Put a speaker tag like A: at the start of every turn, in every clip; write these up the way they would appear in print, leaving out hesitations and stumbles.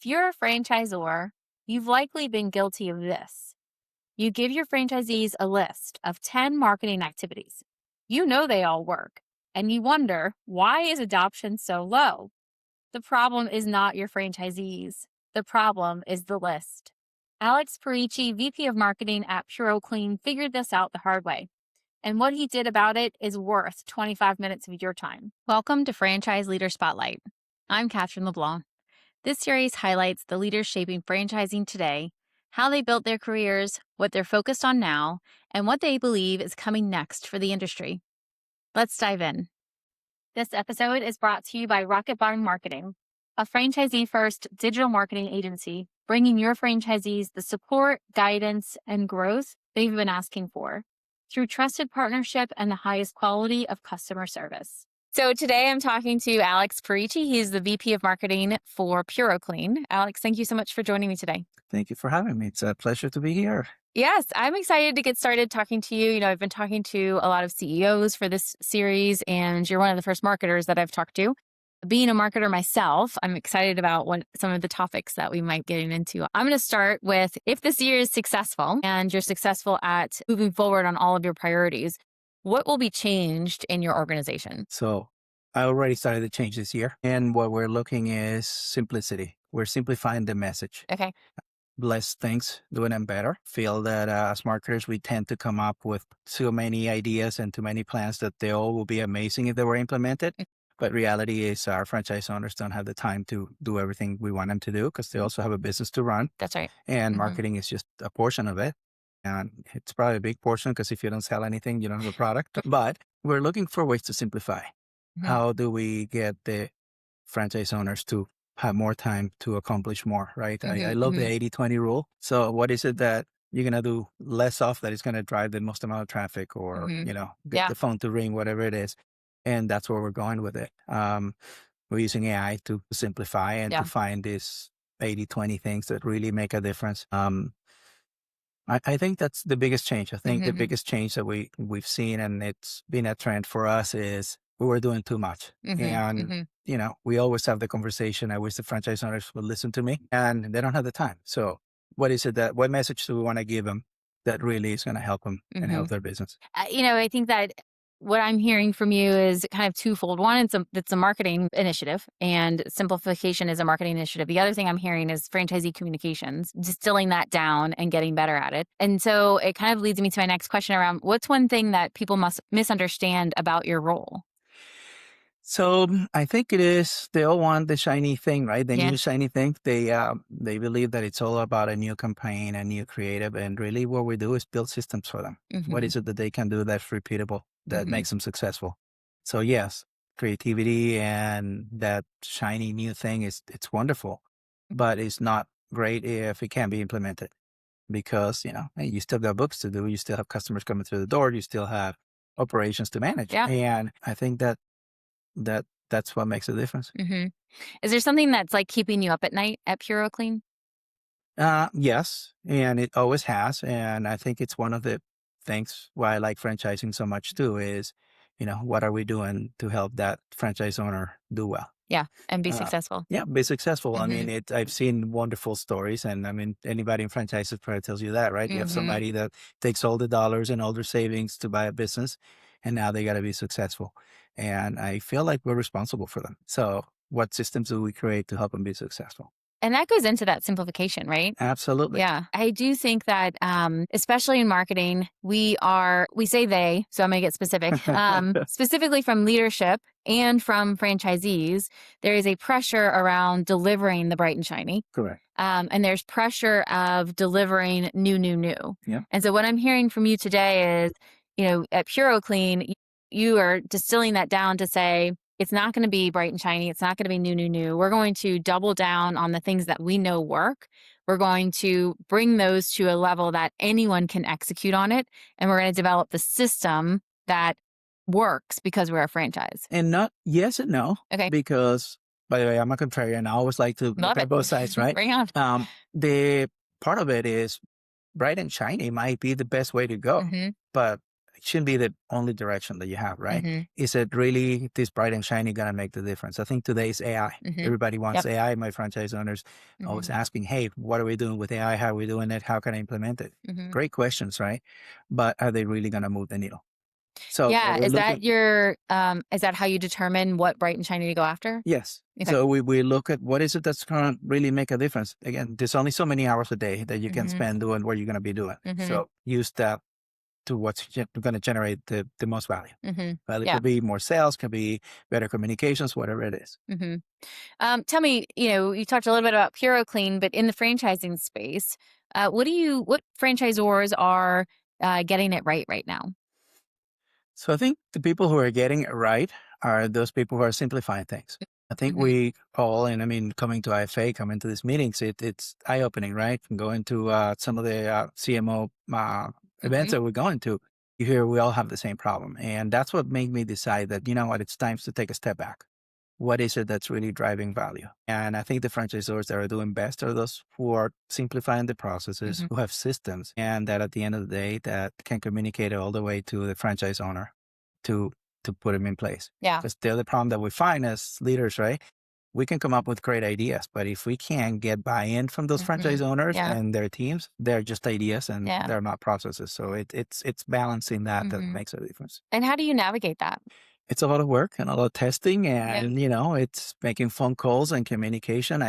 A: If you're a franchisor, you've likely been guilty of this. You give your franchisees a list of 10 marketing activities. You know they all work, and you wonder, why is adoption so low? The problem is not your franchisees. The problem is the list. Alex Pericchi, VP of Marketing at PuroClean, figured this out the hard way. And what he did about it is worth 25 minutes of your time. Welcome to Franchise Leader Spotlight. I'm Catherine LeBlanc. This series highlights the leaders shaping franchising today, how they built their careers, what they're focused on now, and what they believe is coming next for the industry. Let's dive in. This episode is brought to you by Rocket Barn Marketing, a franchisee-first digital marketing agency, bringing your franchisees the support, guidance, and growth they've been asking for through trusted partnership and the highest quality of customer service. So today I'm talking to Alex Pericchi. He's the VP of Marketing for PuroClean. Alex, thank you so much for joining me today.
B: Thank you for having me. It's a pleasure to be here.
A: Yes, I'm excited to get started talking to you. I've been talking to a lot of CEOs for this series, and you're one of the first marketers that I've talked to. Being a marketer myself, I'm excited about some of the topics that we might get into. I'm going to start with, if this year is successful and you're successful at moving forward on all of your priorities, what will be changed in your organization?
B: So I already started to change this year. And what we're looking is simplicity. We're simplifying the message.
A: Okay.
B: Less things, doing them better. Feel that as marketers, we tend to come up with too many ideas and too many plans that they all will be amazing if they were implemented. But reality is our franchise owners don't have the time to do everything we want them to do because they also have a business to run.
A: That's right.
B: And marketing is just a portion of it. And it's probably a big portion because if you don't sell anything, you don't have a product. But we're looking for ways to simplify. How do we get the franchise owners to have more time to accomplish more, right? I love the 80-20 rule. So what is it that you're going to do less of that is going to drive the most amount of traffic or, get the phone to ring, whatever it is. And that's where we're going with it. We're using AI to simplify and to find these 80-20 things that really make a difference. I think that's the biggest change. I think the biggest change that we've seen, and it's been a trend for us, is we were doing too much. And, we always have the conversation. I wish the franchise owners would listen to me, and they don't have the time. So what message do we want to give them that really is going to help them and help their business?
A: I think that what I'm hearing from you is kind of twofold. One, it's a marketing initiative, and simplification is a marketing initiative. The other thing I'm hearing is franchisee communications, distilling that down and getting better at it. And so it kind of leads me to my next question around, what's one thing that people must misunderstand about your role?
B: So I think it is, they all want the shiny thing, right? The new shiny thing. They believe that it's all about a new campaign, a new creative. And really what we do is build systems for them. What is it that they can do that's repeatable, that makes them successful? So yes, creativity and that shiny new thing it's wonderful, but it's not great if it can't be implemented because, hey, you still got books to do. You still have customers coming through the door. You still have operations to manage.
A: Yeah.
B: And I think that's what makes a difference.
A: Is there something that's like keeping you up at night at PuroClean?
B: Yes, and it always has. And I think it's one of the things why I like franchising so much too is, what are we doing to help that franchise owner do well?
A: Yeah, and be successful.
B: Yeah, be successful. I mean, I've seen wonderful stories, and I mean, anybody in franchises probably tells you that, right? You have somebody that takes all the dollars and all their savings to buy a business, and now they got to be successful. And I feel like we're responsible for them. So what systems do we create to help them be successful?
A: And that goes into that simplification, right?
B: Absolutely.
A: Yeah. I do think that, especially in marketing, we say they, so I'm going to get specific, specifically from leadership and from franchisees, there is a pressure around delivering the bright and shiny.
B: Correct.
A: And there's pressure of delivering new.
B: Yeah.
A: And so what I'm hearing from you today is, at PuroClean, you are distilling that down to say, it's not going to be bright and shiny. It's not going to be new. We're going to double down on the things that we know work. We're going to bring those to a level that anyone can execute on it. And we're going to develop the system that works because we're a franchise.
B: And not yes and no.
A: Okay.
B: Because, by the way, I'm a contrarian. I always like to look at both sides, right?
A: Bring on.
B: The part of it is bright and shiny might be the best way to go. But shouldn't be the only direction that you have, right?
A: Mm-hmm.
B: Is it really this bright and shiny going to make the difference? I think today's AI.
A: Mm-hmm.
B: Everybody wants
A: Yep.
B: AI. My franchise owners
A: Mm-hmm.
B: always asking, hey, what are we doing with AI? How are we doing it? How can I implement it?
A: Mm-hmm.
B: Great questions, right? But are they really going to move the needle? So
A: Yeah.
B: we're looking,
A: Is that how you determine what bright and shiny to go after?
B: yes.
A: Okay.
B: So we look at what is it that's going to really make a difference. Again, there's only so many hours a day that you can
A: Mm-hmm.
B: spend doing what you're going to be doing.
A: Mm-hmm.
B: So use that to what's going to generate the most value.
A: Mm-hmm.
B: Well, it
A: Yeah.
B: could be more sales, could be better communications, whatever it is.
A: Mm-hmm. Tell me, you talked a little bit about PuroClean, but in the franchising space, what franchisors are getting it right now?
B: So I think the people who are getting it right are those people who are simplifying things. I think
A: Mm-hmm.
B: we all, and I mean, coming to IFA, coming to these meetings, it's eye opening, right? And going to some of the CMO events
A: Mm-hmm.
B: that we're going to, you hear we all have the same problem. And that's what made me decide that, you know what, it's time to take a step back. What is it that's really driving value? And I think the franchisors that are doing best are those who are simplifying the processes,
A: Mm-hmm.
B: who have systems, and that at the end of the day, that can communicate it all the way to the franchise owner to put them in place.
A: Yeah.
B: Because the other problem that we find as leaders, right? We can come up with great ideas, but if we can't get buy-in from those
A: Mm-hmm.
B: franchise owners
A: Yeah.
B: and their teams, they're just ideas and
A: Yeah.
B: they're not processes. So it's balancing that
A: Mm-hmm.
B: makes a difference.
A: And how do you navigate that?
B: It's a lot of work and a lot of testing
A: Yeah.
B: and, it's making phone calls and communication.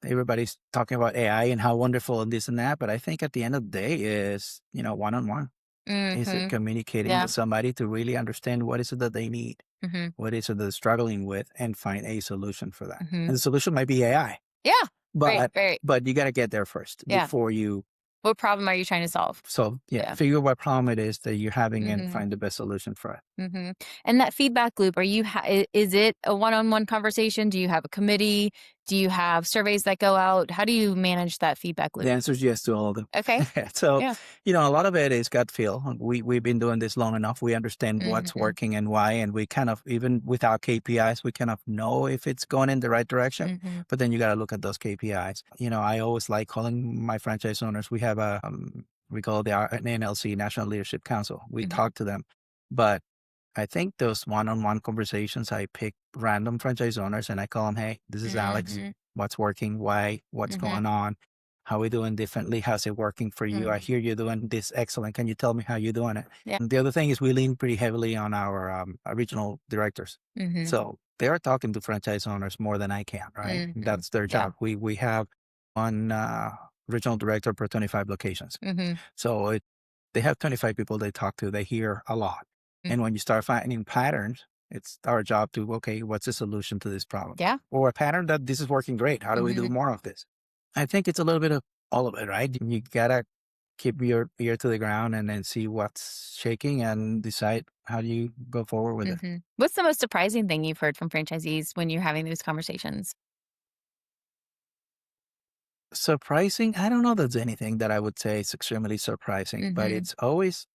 B: Everybody's talking about AI and how wonderful and this and that. But I think at the end of the day is, one-on-one. Is it
A: Mm-hmm.
B: communicating
A: Yeah.
B: with somebody to really understand what is it that they need?
A: Mm-hmm.
B: What is it they're struggling with and find a solution for that?
A: Mm-hmm.
B: And the solution might be AI,
A: Yeah. Right.
B: but,
A: Right.
B: but you got to get there first
A: Yeah.
B: before you.
A: What problem are you trying to solve?
B: So
A: Yeah.
B: figure what problem it is that you're having and
A: Mm-hmm.
B: find the best solution for it.
A: Mm-hmm. And that feedback loop, is it a one-on-one conversation? Do you have a committee? Do you have surveys that go out? How do you manage that feedback
B: The
A: loop?
B: answer is yes to all of them.
A: Okay.
B: So,
A: Yeah.
B: a lot of it is gut feel. We've been doing this long enough. We understand what's
A: Mm-hmm.
B: working and why. And we kind of, even without KPIs, we kind of know if it's going in the right direction.
A: Mm-hmm.
B: But then you got to look at those KPIs. I always like calling my franchise owners. We have we call it an NLC, National Leadership Council. We
A: Mm-hmm.
B: talk to them. But I think those one-on-one conversations, I pick random franchise owners and I call them, hey, this is Alex.
A: Mm-hmm.
B: What's working? Why? What's
A: Mm-hmm.
B: going on? How are we doing differently? How's it working for you? I
A: Mm-hmm.
B: hear you're doing this excellent. Can you tell me how you're doing it?
A: Yeah.
B: And the other thing is we lean pretty heavily on our regional directors.
A: Mm-hmm.
B: So they are talking to franchise owners more than I can, right?
A: Mm-hmm.
B: That's their
A: Yeah.
B: job. We have one regional director per 25 locations.
A: Mm-hmm.
B: So they have 25 people they talk to. They hear a lot.
A: Mm-hmm.
B: And when you start finding patterns, it's our job to, okay, what's the solution to this problem?
A: Yeah.
B: Or a pattern that this is working great. How do we do
A: Mm-hmm.
B: more of this? I think it's a little bit of all of it, right? You gotta keep your ear to the ground and then see what's shaking and decide how do you go forward with it.
A: Mm-hmm. What's the most surprising thing you've heard from franchisees when you're having these conversations?
B: Surprising? I don't know if there's anything that I would say is extremely surprising, but
A: Mm-hmm.
B: it's always,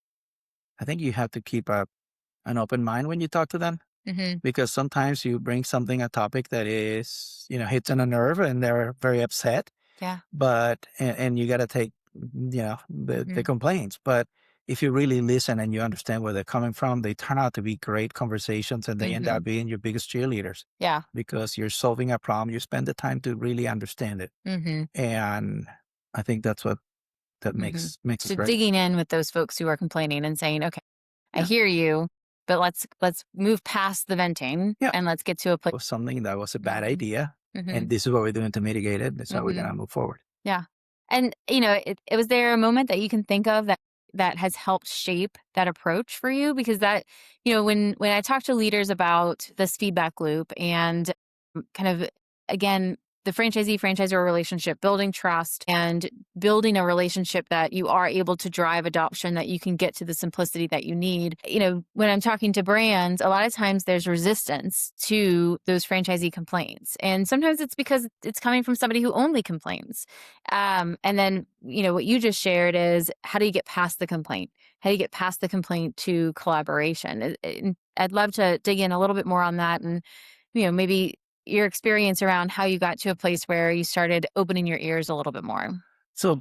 B: I think you have to keep an open mind when you talk to them.
A: Mm-hmm.
B: Because sometimes you bring a topic that is, hits on a nerve and they're very upset,
A: Yeah.
B: but, and you got to take, the complaints. But if you really listen and you understand where they're coming from, they turn out to be great conversations and they end
A: Mm-hmm.
B: up being your biggest cheerleaders
A: Yeah.
B: because you're solving a problem. You spend the time to really understand it.
A: Mm-hmm.
B: And I think that's what that
A: Mm-hmm.
B: makes us
A: So
B: great.
A: digging in with those folks who are complaining and saying, okay, I
B: Yeah.
A: hear you, but let's move past the venting
B: Yeah.
A: and let's get to a place.
B: Was something that was a bad
A: Mhm.
B: idea.
A: Mm-hmm.
B: And this is what we're doing to mitigate it. This is how we're
A: Mm-hmm.
B: going to move forward.
A: Yeah. And was there a moment that you can think of that has helped shape that approach for you? Because that, when I talk to leaders about this feedback loop and kind of, again, the franchisee-franchisor relationship, building trust and building a relationship that you are able to drive adoption, that you can get to the simplicity that you need. When I'm talking to brands, a lot of times there's resistance to those franchisee complaints. And sometimes it's because it's coming from somebody who only complains. And then, what you just shared is, how do you get past the complaint? How do you get past the complaint to collaboration? I'd love to dig in a little bit more on that and, maybe your experience around how you got to a place where you started opening your ears a little bit more.
B: So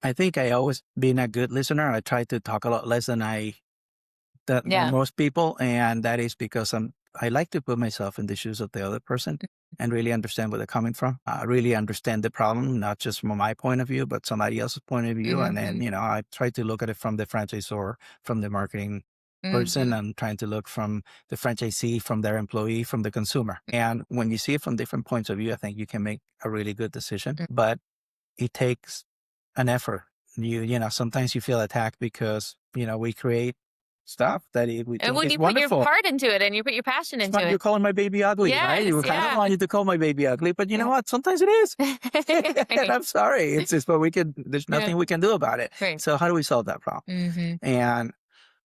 B: I think I always been a good listener. I try to talk a lot less than
A: Yeah.
B: most people, and that is because I like to put myself in the shoes of the other person and really understand where they're coming from. Really understand the problem, not just from my point of view, but somebody else's point of view. And then,
A: Mhm.
B: I try to look at it from the franchisor, from the marketing person.
A: Mhm.
B: I'm trying to look from the franchisee, from their employee, from the consumer. And when you see it from different points of view, I think you can make a really good decision.
A: Mm.
B: But it takes an effort. Sometimes you feel attacked because, we create stuff that we
A: And
B: think
A: when
B: is
A: you put your
B: wonderful.
A: heart into it and you put your passion
B: It's
A: into
B: fine. You're
A: it.
B: calling my baby ugly, right?
A: Yes,
B: I don't
A: yeah.
B: want you to call my baby ugly, but you know
A: Yeah.
B: what? Sometimes it is. And
A: Right.
B: I'm sorry. It's just, but there's
A: Yeah.
B: nothing we can do about it.
A: Right.
B: So how do we solve that problem?
A: Mhm.
B: And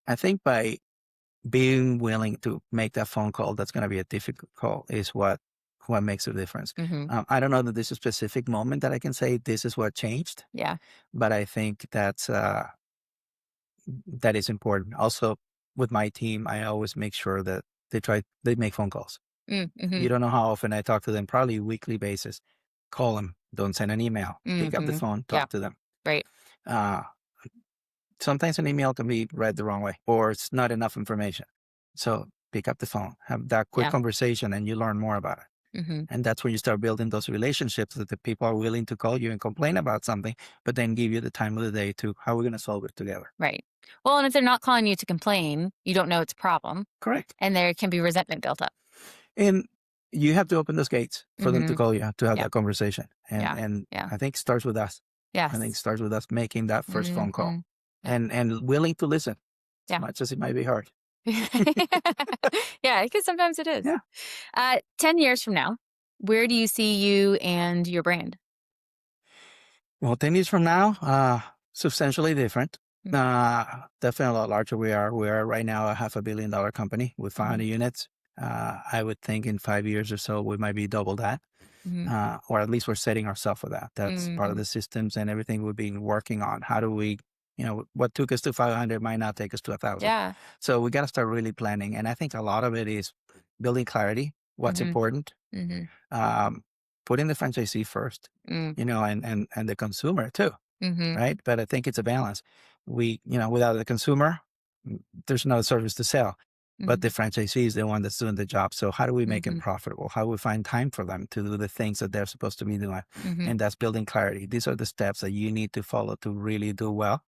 B: I think by being willing to make that phone call, that's going to be a difficult call, is what makes a difference.
A: Mhm.
B: I don't know that there's a specific moment that I can say this is what changed,
A: Yeah.
B: but I think that is important. Also, with my team, I always make sure that they make phone calls. You
A: Mhm.
B: don't know how often I talk to them, probably weekly basis. Call them. Don't send an email. Pick up the
A: Mhm.
B: phone,
A: Yeah.
B: talk to them.
A: Right.
B: Uh, Sometimes an email can be read the wrong way or it's not enough information. So pick up the phone, have that quick
A: Yeah.
B: conversation, and you learn more about it.
A: Mhm.
B: And that's when you start building those relationships that the people are willing to call you and complain about something, but then give you the time of the day to how we're going to solve it together.
A: Right. Well, and if they're not calling you to complain, you don't know it's a problem,
B: Correct.
A: and there can be resentment built up.
B: And you have to open those gates for them to
A: Mhm.
B: call you to have
A: Yeah.
B: that conversation. And
A: Yeah.
B: and
A: Yeah.
B: I think it starts with us. I think it
A: Yes.
B: starts with us making that first phone call
A: Mhm. Yeah.
B: and willing to listen as
A: Yeah.
B: much as it might be hard.
A: Yeah, because sometimes it is.
B: Yeah.
A: 10 years from now, where do you see you and your brand?
B: Well, 10 years from now, substantially different.
A: Mm.
B: Definitely a lot larger. We are right now a $500 million company with 500
A: Mhm.
B: units. I would think in 5 years or so, we might be double that.
A: Mhm.
B: Or at least we're setting ourselves for that. That's part of
A: Mhm.
B: the systems and everything we've been working on. How do we, what took us to 500 might not take us to 1,000.
A: Yeah.
B: So we got to start really planning. And I think a lot of it is building clarity, what's
A: Mhm.
B: important,
A: Mhm.
B: um, putting the franchisee first,
A: Mm.
B: and the consumer too,
A: Mhm.
B: right? But I think it's a balance. Without the consumer, there's no service to sell. But the
A: Mhm.
B: franchisee is the one that's doing the job. So how do we make it
A: Mhm.
B: profitable? How do we find time for them to do the things that they're supposed to be doing?
A: Mhm.
B: And that's building clarity. These are the steps that you need to follow to really do well.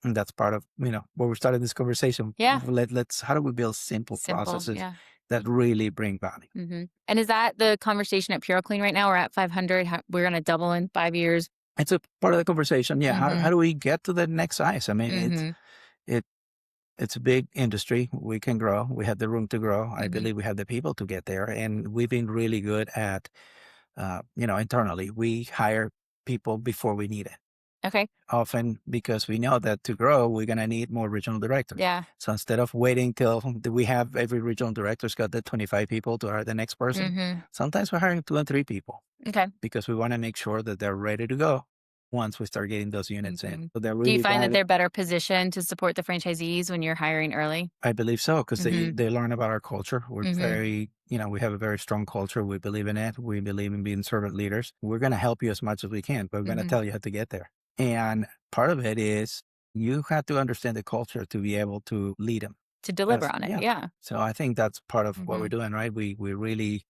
B: And that's part of, where we started this conversation.
A: Yeah.
B: How do we build simple
A: Simple.
B: processes
A: Yeah.
B: that really bring value?
A: Mhm. And is that the conversation at PuroClean right now? We're at 500. We're gonna double in 5 years.
B: It's a part of the conversation. Yeah. How
A: Mhm.
B: do we get to the next size? I mean,
A: Mhm.
B: it, it's a big industry. We can grow. We have the room to grow. I
A: Mhm.
B: believe we have the people to get there. And we've been really good at, internally, we hire people before we need it.
A: Okay.
B: Often because we know that to grow, we're going to need more regional directors.
A: Yeah.
B: So instead of waiting till we have every regional director's got the 25 people to hire the next person,
A: Mhm.
B: sometimes we're hiring 2 and 3 people
A: Okay.
B: because we want to make sure that they're ready to go once we start getting those units in.
A: Mhm.
B: So they're
A: Do you
B: really
A: find that
B: valuable.
A: they're better positioned to support the franchisees when you're hiring early?
B: I believe so because they,
A: Mhm.
B: they learn about our culture. We're
A: Mhm.
B: very, we have a very strong culture. We believe in it. We believe in being servant leaders. We're going to help you as much as we can, but we're going to
A: Mhm.
B: tell you how to get there. And part of it is you have to understand the culture to be able to lead them.
A: To deliver on it.
B: Yeah.
A: Yeah.
B: So I think that's part of what we're
A: Mhm.
B: doing, right? We're really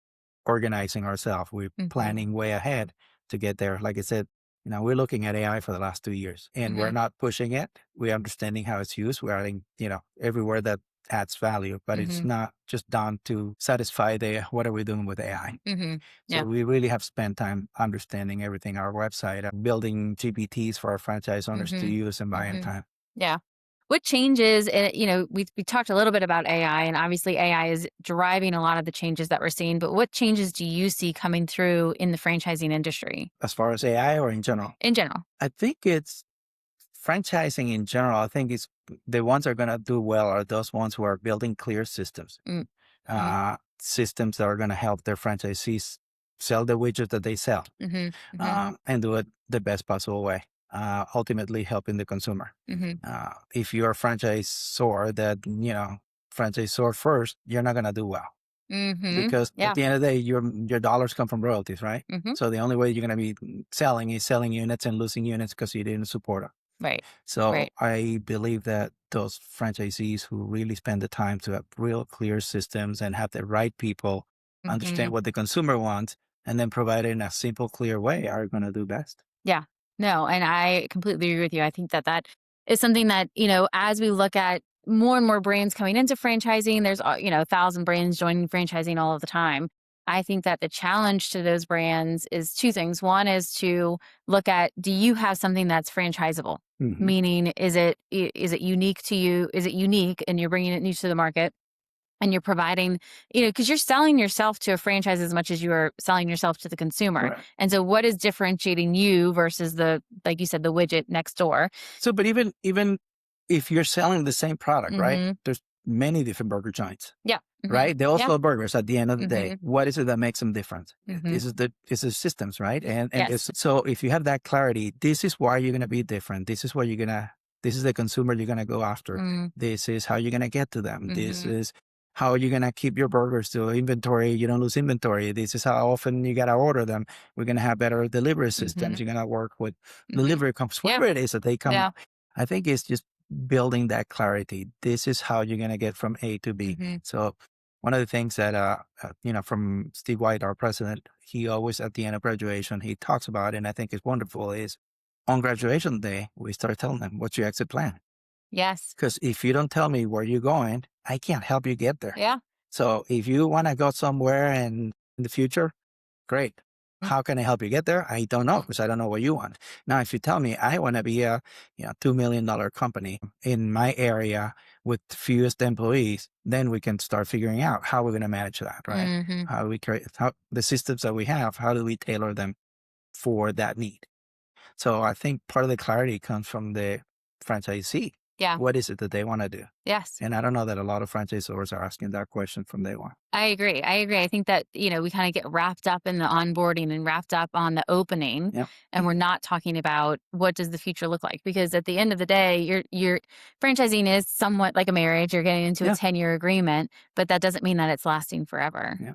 B: organizing ourselves. We're
A: Mhm.
B: planning way ahead to get there. Like I said, we're looking at AI for the last 2 years and we're
A: Mhm.
B: not pushing it. We're understanding how it's used. We're adding, everywhere that adds value, but it's
A: Mhm.
B: not just done to satisfy what are we doing with AI?
A: Mhm.
B: So
A: Yeah.
B: we really have spent time understanding everything, our website, building GPTs for our franchise owners to
A: Mhm.
B: use and buy in
A: Mhm.
B: time.
A: Yeah. What changes, and we talked a little bit about AI, and obviously AI is driving a lot of the changes that we're seeing, but what changes do you see coming through in the franchising industry
B: As far as AI or in general,
A: in general?
B: I think it's franchising in general. I think it's the ones that are going to do well are those ones who are building clear systems,
A: Mm. Mhm.
B: systems that are going to help their franchisees sell the widget that they sell,
A: Mhm. Mhm.
B: and do it the best possible way, ultimately helping the consumer.
A: Mhm.
B: If you're a franchisor that, franchisor first, you're not going to do well
A: Mhm.
B: because at
A: Yeah.
B: the end of the day, your dollars come from royalties, right?
A: Mhm.
B: So the only way you're going to be selling is selling units and losing units because you didn't support them.
A: Right.
B: So
A: Right.
B: I believe that those franchisees who really spend the time to have real clear systems and have the right people understand
A: Mhm.
B: what the consumer wants and then provide it in a simple, clear way are going to do best.
A: Yeah. No, and I completely agree with you. I think that that is something that, as we look at more and more brands coming into franchising, there's, 1,000 brands joining franchising all of the time. I think that the challenge to those brands is two things. One is to look at, do you have something that's franchisable?
B: Hmm.
A: Meaning, is it unique to you? Is it unique and you're bringing it new to the market? And you're providing, because you're selling yourself to a franchise as much as you are selling yourself to the consumer.
B: Right.
A: And so what is differentiating you versus like you said, the widget next door?
B: So, but even if you're selling the same product, right?
A: Mhm.
B: There's many different burger joints,
A: Yeah. Mhm.
B: right? They all
A: Yeah.
B: sell burgers at the end of the day.
A: Mhm.
B: What is it that makes them different?
A: Mhm.
B: This is the systems, right? And
A: Yes.
B: it's, so if you have that clarity, this is why you're gonna be different. This is what you're gonna. This is the consumer you're gonna go after.
A: Mm.
B: This is how you're gonna get to them. This
A: Mhm.
B: is how you're gonna keep your burgers to inventory. You don't lose inventory. This is how often you gotta order them. We're gonna have better delivery systems.
A: Mhm.
B: You're gonna work with
A: Mhm.
B: delivery companies,
A: Yeah.
B: whatever it is that they come.
A: Yeah.
B: I think it's just building that clarity. This is how you're gonna get from A to B.
A: Mhm.
B: So one of the things that from Steve White, our president, he always at the end of graduation he talks about, and I think is wonderful, is on graduation day we start telling them what's your exit plan.
A: Yes.
B: Because if you don't tell me where you're going, I can't help you get there.
A: Yeah.
B: So if you want to go somewhere and in the future, great.
A: Mm.
B: How can I help you get there? I don't know because I don't know what you want. Now, if you tell me I want to be a $2 million company in my area with fewest employees, then we can start figuring out how we're going to manage that, right?
A: Mhm.
B: How we create how the systems that we have, how do we tailor them for that need? So I think part of the clarity comes from the franchisee.
A: Yeah.
B: What is it that they want to do?
A: Yes.
B: And I don't know that a lot of franchisors are asking that question from day one.
A: I agree. I agree. I think that, we kind of get wrapped up in the onboarding and wrapped up on the opening,
B: Yeah.
A: and we're not talking about what does the future look like, because at the end of the day, your franchising is somewhat like a marriage. You're getting into a
B: Yeah.
A: 10-year agreement, but that doesn't mean that it's lasting forever.
B: Yeah.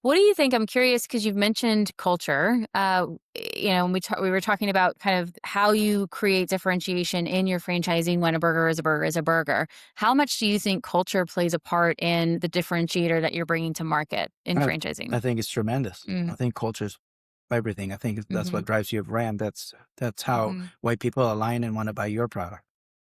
A: What do you think? I'm curious because you've mentioned culture. When we were talking about kind of how you create differentiation in your franchising when a burger is a burger is a burger. How much do you think culture plays a part in the differentiator that you're bringing to market in
B: I,
A: franchising?
B: I think it's tremendous.
A: Mm.
B: I think culture's everything. I think that's
A: Mhm.
B: what drives your brand. That's how
A: Mhm.
B: why people align and want to buy your product,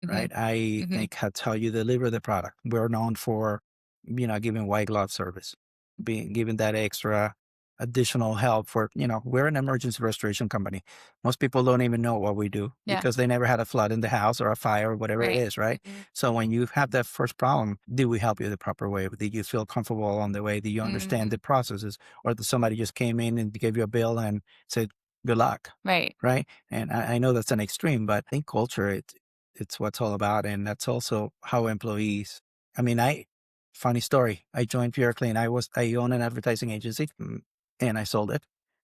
A: Mhm.
B: right? I
A: Mhm.
B: think that's how you deliver the product. We're known for, giving white glove service, being giving that extra additional help for, we're an emergency restoration company. Most people don't even know what we do
A: Yeah.
B: because they never had a flood in the house or a fire or whatever it
A: Right.
B: is, right?
A: Mhm.
B: So when you have that first problem, do we help you the proper way? Did you feel comfortable along the way? Do you understand
A: Mhm.
B: the processes? Or did somebody just came in and gave you a bill and said, good luck,
A: Right.
B: right? And I know that's an extreme, but I think culture, it's what's all about. And that's also how employees, I mean, funny story, I joined PureClean. I own an advertising agency and I sold it.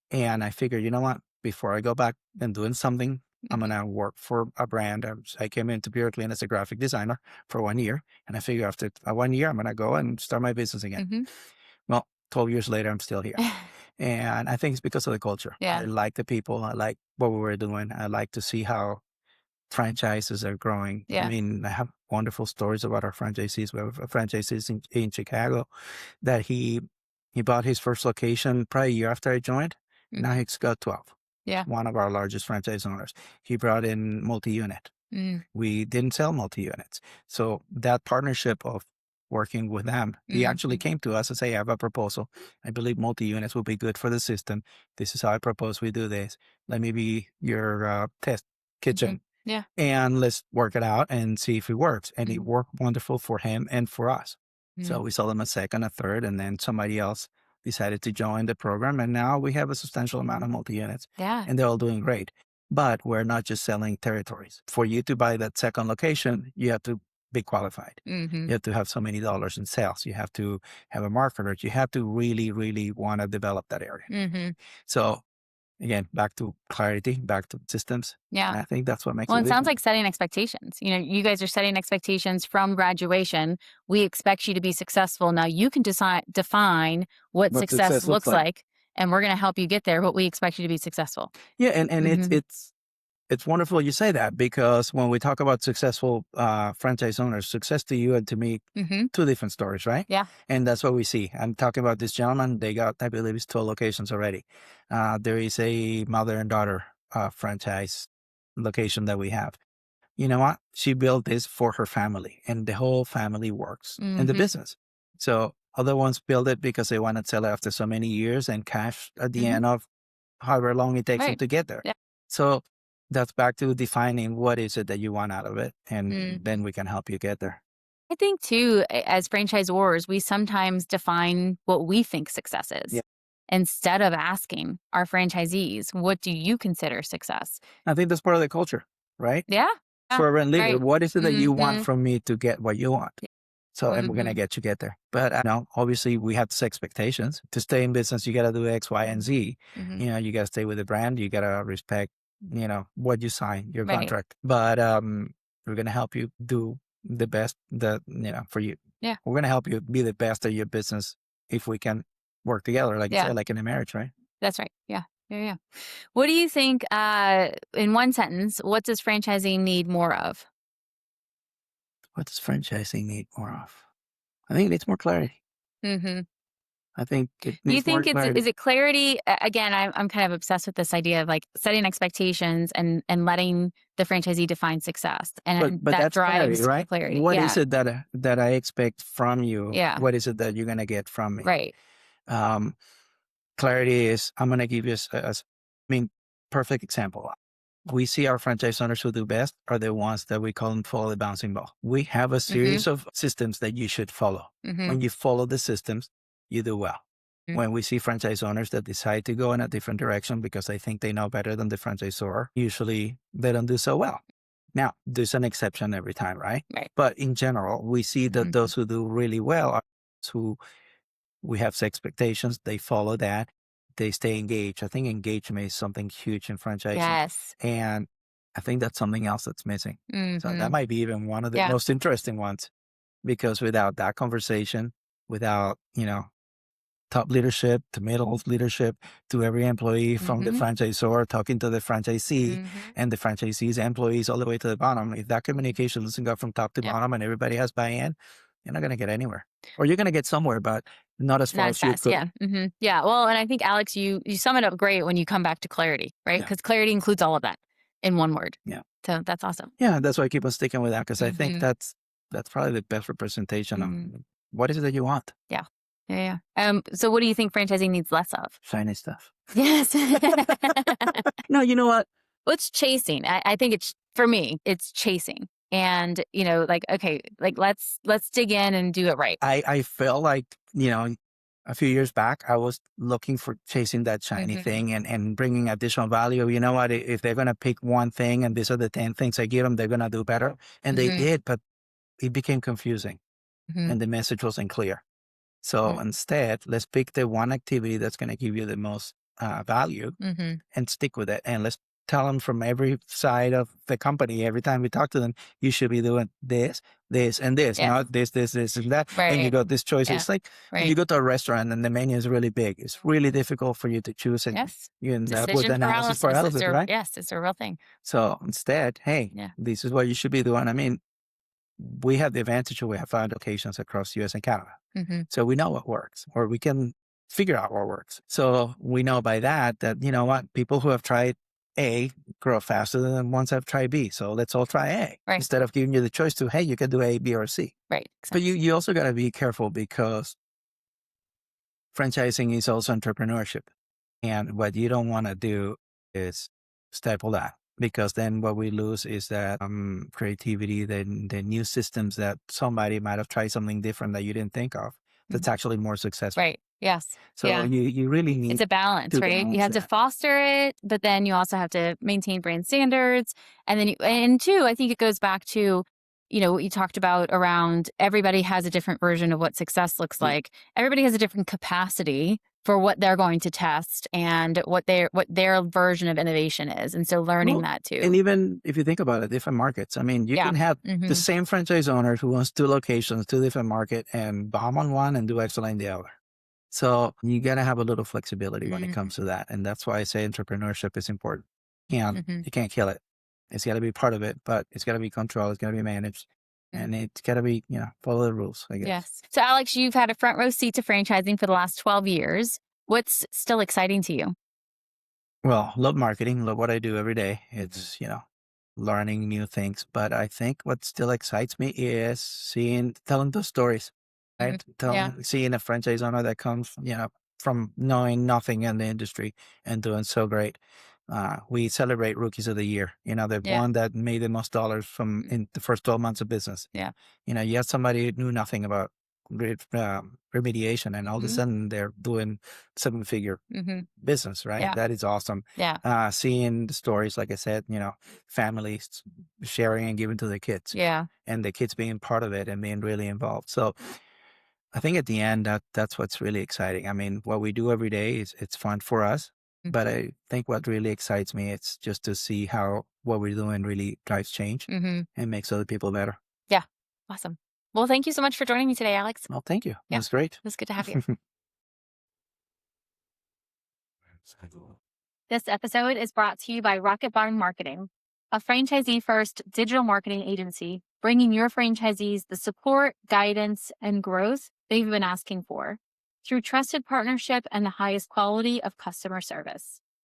B: And I figured, you know what? Before I go back and doing something, I'm
A: Mhm.
B: gonna work for a brand. I came into PureClean as a graphic designer for 1 year, and I figure after 1 year, I'm gonna go and start my business again.
A: Mhm.
B: Well, 12 years later, I'm still here, and I think it's because of the culture. I
A: Yeah.
B: like the people. I like what we were doing. I like to see how franchises are growing. I
A: Yeah.
B: mean, I have wonderful stories about our franchisees. We have a franchisee in Chicago that he bought his first location probably a year after I joined. Now
A: Mhm.
B: he's got 12.
A: Yeah.
B: One of our largest franchise owners. He brought in multi-unit.
A: Mm.
B: We didn't sell multi-units. So that partnership of working with them, he actually
A: Mhm.
B: came to us and said, I have a proposal. I believe multi-units will be good for the system. This is how I propose we do this. Let me be your test
A: Mhm.
B: kitchen
A: Yeah.
B: and let's work it out and see if it works. And it
A: Mhm.
B: worked wonderful for him and for us. So
A: Mm.
B: we sold him a second, a third, and then somebody else decided to join the program. And now we have a substantial amount of multi units
A: Yeah.
B: and they're all doing great. But we're not just selling territories. For you to buy that second location, you have to be qualified.
A: Mhm.
B: You have to have so many dollars in sales. You have to have a marketer. You have to really, really want to develop that area.
A: Mhm.
B: So again, back to clarity, back to systems.
A: Yeah.
B: And I think that's what makes
A: Well,
B: it
A: it sounds
B: different.
A: like setting expectations. You guys are setting expectations from graduation. We expect you to be successful. Now you can define what
B: What
A: success
B: success looks
A: looks
B: like.
A: like, and we're going to help you get there. But we expect you to be successful.
B: Yeah, and
A: Mhm.
B: It's wonderful you say that, because when we talk about successful franchise owners, success to you and to me,
A: Mm-hmm.
B: two different stories, right?
A: Yeah.
B: And that's what we see. I'm talking about this gentleman. They got, I believe, it's 12 locations already. There is a mother and daughter franchise location that we have. You know what? She built this for her family, and the whole family works in the
A: Mm-hmm.
B: business. So other ones build it because they want to sell it after so many years and cash at the
A: Mm-hmm.
B: end of however long it takes them
A: Right.
B: to get there.
A: Yeah.
B: So that's back to defining what is it that you want out of it, and
A: Mm.
B: then we can help you get there.
A: I think too, as franchisors, we sometimes define what we think success
B: Yeah.
A: is instead of asking our franchisees, what do you consider success?
B: I think that's part of the culture, right?
A: Yeah. Yeah.
B: For a rent leader,
A: Right.
B: what is it that you want
A: Mm-hmm.
B: from me to get what you want? So, and we're going
A: Mm-hmm.
B: to get there. But obviously we have set expectations. To stay in business, you got to do X, Y, and Z.
A: Mm-hmm.
B: You got to stay with the brand. You got to respect, what you sign, your
A: Right.
B: contract. But we're going to help you do the best that, for you.
A: Yeah.
B: We're going to help you be the best at your business if we can work together, like you
A: Yeah.
B: said, like in a marriage, right?
A: That's right. Yeah. Yeah. Yeah. What do you think, in one sentence, what does franchising need more of?
B: What does franchising need more of? I think it needs more clarity.
A: Mm-hmm.
B: I think it
A: Do you
B: needs more
A: think
B: clarity.
A: is it clarity? Again, I'm kind of obsessed with this idea of like setting expectations and letting the franchisee define success, and
B: But
A: that
B: that's clarity,
A: drives
B: right?
A: clarity.
B: What
A: Yeah,
B: is it that I expect from you?
A: yeah,
B: What is it that you're gonna get from me?
A: right.
B: Um, Clarity is, I'm gonna give you I mean, perfect example. We see our franchise owners who do best are the ones that we call them follow the bouncing ball. We have a
A: Mm-hmm.
B: series of systems that you should follow.
A: Mm-hmm.
B: When you follow the systems, you do well.
A: Mm.
B: When we see franchise owners that decide to go in a different direction because they think they know better than the franchisor, usually they don't do so well. Now, there's an exception every time, right?
A: Right.
B: But in general, we see that
A: Mm-hmm.
B: those who do really well are those who we have expectations, they follow that, they stay engaged. I think engagement is something huge in franchising.
A: Yes.
B: And I think that's something else that's missing. So
A: Mm-hmm.
B: that might be even one of the
A: Yeah.
B: most interesting ones, because without that conversation, without, top leadership to middle leadership to every employee from the
A: Mm-hmm.
B: franchisor talking to the franchisee
A: Mm-hmm.
B: and the franchisee's employees all the way to the bottom. If that communication doesn't go from top to
A: Yeah.
B: bottom and everybody has buy-in, you're not going to get anywhere. Or you're going to get somewhere, but not as far
A: Not as
B: as you
A: fast.
B: could.
A: Yeah. Mm-hmm. Yeah. Well, and I think Alex, you sum it up great when you come back to clarity, right?
B: Yeah.
A: Because clarity includes all of that in one word.
B: Yeah.
A: So that's awesome.
B: Yeah, that's why I keep on sticking with that, because I think
A: Mm-hmm.
B: that's probably the best representation
A: Mm-hmm.
B: of what is it that you want.
A: Yeah. Yeah. Yeah. So what do you think franchising needs less of?
B: Shiny stuff.
A: Yes.
B: No, you know what?
A: What's chasing? I think it's, for me, it's chasing. And, like, okay, like let's dig in and do it right.
B: I felt like, a few years back, I was looking for chasing that shiny
A: Mhm.
B: thing and bringing additional value. You know what? If they're going to pick one thing and these are the 10 things I give them, they're going to do better. And they
A: Mhm.
B: did, but it became confusing
A: Mhm.
B: and the message wasn't clear. So
A: Mhm.
B: instead, let's pick the one activity that's going to give you the most value
A: Mhm.
B: and stick with it. And let's tell them from every side of the company, every time we talk to them, you should be doing this, this, and this,
A: Yes.
B: not this, and that. And you
A: Right.
B: got this choice.
A: Yeah.
B: It's like when you
A: Right.
B: go to a restaurant and the menu is really big, it's really difficult for you to choose, and
A: Yes.
B: you end up with
A: Decision
B: analysis
A: paralysis.
B: paralysis, right?
A: Yes, it's a real thing.
B: So instead, hey,
A: Yeah.
B: this is what you should be doing. I mean, we have the advantage of we have 5 locations across US and Canada.
A: Mm-hmm.
B: So we know what works, or we can figure out what works. So we know by that, you know what, people who have tried A grow faster than the ones that have tried B. So let's all try A
A: Right.
B: instead of giving you the choice to, hey, you can do A, B, or C.
A: Right.
B: But
A: Exactly.
B: you also got to be careful, because franchising is also entrepreneurship. And what you don't want to do is stifle that, because then what we lose is that creativity, the new systems that somebody might have tried something different that you didn't think of that's actually more successful.
A: Right. Yes.
B: So
A: Yeah.
B: you really need
A: It's a balance,
B: to
A: right? You
B: balance
A: have to
B: that.
A: foster it, but then you also have to maintain brand standards. And then, and two, I think it goes back to, what you talked about around everybody has a different version of what success looks
B: Yeah.
A: like. Everybody has a different capacity for what they're going to test and what their version of innovation is. And so learning
B: Well,
A: that too.
B: And even if you think about it, different markets. I mean, you
A: Yeah.
B: can have
A: Mhm.
B: the same franchise owner who wants 2 locations, 2 different market, and bomb on one and do excellent in the other. So you got to have a little flexibility when it
A: Mhm.
B: comes to that. And that's why I say entrepreneurship is important. You
A: Mhm.
B: can't kill it. It's got to be part of it, but it's got to be controlled. It's got to be managed, and it's got to be, follow the rules, I guess.
A: Yes. So, Alex, you've had a front row seat to franchising for the last 12 years. What's still exciting to you?
B: Well, love marketing, love what I do every day. It's, learning new things. But I think what still excites me is telling those stories, right?
A: Yeah.
B: Seeing a franchise owner that comes, from knowing nothing in the industry and doing so great. We celebrate rookies of the year, the
A: Yeah.
B: one that made the most dollars from in the first 12 months of business.
A: Yeah.
B: You had somebody who knew nothing about remediation, and all of a sudden they're doing 7-figure
A: Mm-hmm.
B: business, right?
A: Yeah.
B: That is awesome.
A: Yeah.
B: Seeing the stories, like I said, families sharing and giving to their kids,
A: Yeah.
B: and the kids being part of it and being really involved. So I think at the end, that's what's really exciting. I mean, what we do every day is it's fun for us, but I think what really excites me, it's just to see how what we're doing really drives change
A: Mm-hmm.
B: and makes other people better.
A: Yeah. Awesome. Well, thank you so much for joining me today, Alex.
B: Well, thank you. It
A: Yeah.
B: was great.
A: It was good to have you. This episode is brought to you by Rocket Barn Marketing, a franchisee first digital marketing agency, bringing your franchisees the support, guidance, and growth they've been asking for through trusted partnership and the highest quality of customer service.